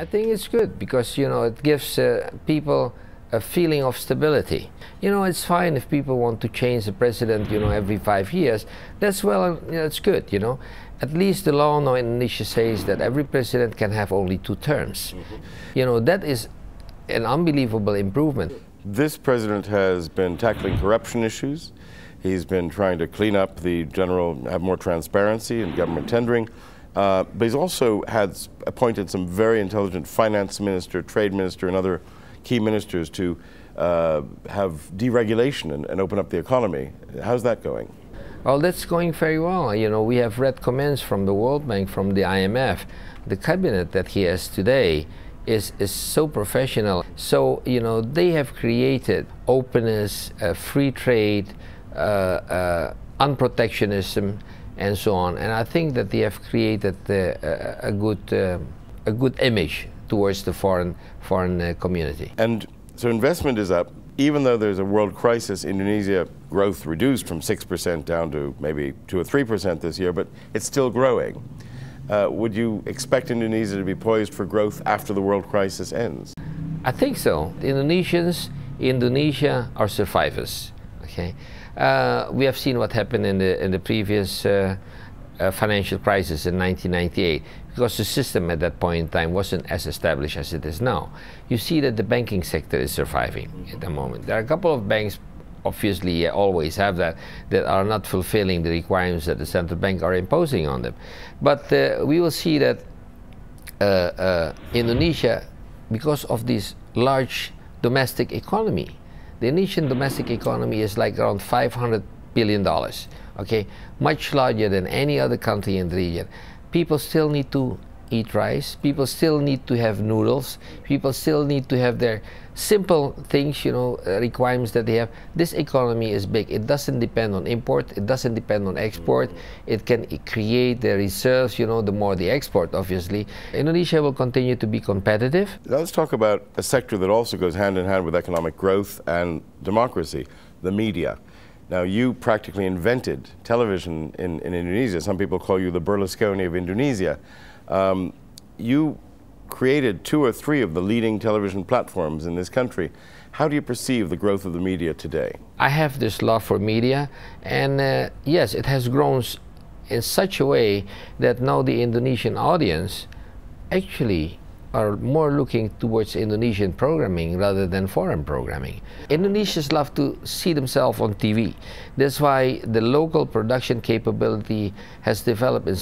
I think it's good because, it gives people a feeling of stability. It's fine if people want to change the president, every 5 years. That's it's good, At least the law now in Indonesia says that every president can have only 2 terms. That is an unbelievable improvement. This president has been tackling corruption issues. He's been trying to clean up have more transparency in government tendering. But he's also appointed some very intelligent finance minister, trade minister, and other key ministers to have deregulation and open up the economy. How's that going? Well, that's going very well. We have read comments from the World Bank, from the IMF. The cabinet that he has today is so professional. So, they have created openness, free trade, unprotectionism, and so on. And I think that they have created a good image towards the foreign community. And so investment is up. Even though there's a world crisis, Indonesia growth reduced from 6% down to maybe 2 or 3% this year, but it's still growing. Would you expect Indonesia to be poised for growth after the world crisis ends? I think so. Indonesia are survivors. Okay, we have seen what happened in the previous financial crisis in 1998, because the system at that point in time wasn't as established as it is now. You see that the banking sector is surviving at the moment. There are a couple of banks, obviously always have that are not fulfilling the requirements that the central bank are imposing on them. But we will see that Indonesia, because of this large domestic economy, the Indonesian domestic economy is like around $500 billion, okay? Much larger than any other country in the region. People still need to eat rice. People still need to have noodles. People still need to have their simple things, requirements that they have. This economy is big. It doesn't depend on import. It doesn't depend on export. It can create the reserves, the more they export, obviously. Indonesia will continue to be competitive. Now let's talk about a sector that also goes hand in hand with economic growth and democracy, the media. Now, you practically invented television in Indonesia. Some people call you the Berlusconi of Indonesia. You created 2 or 3 of the leading television platforms in this country. How do you perceive the growth of the media today? I have this love for media, and yes, it has grown in such a way that now the Indonesian audience actually are more looking towards Indonesian programming rather than foreign programming. Indonesians love to see themselves on TV. That's why the local production capability has developed in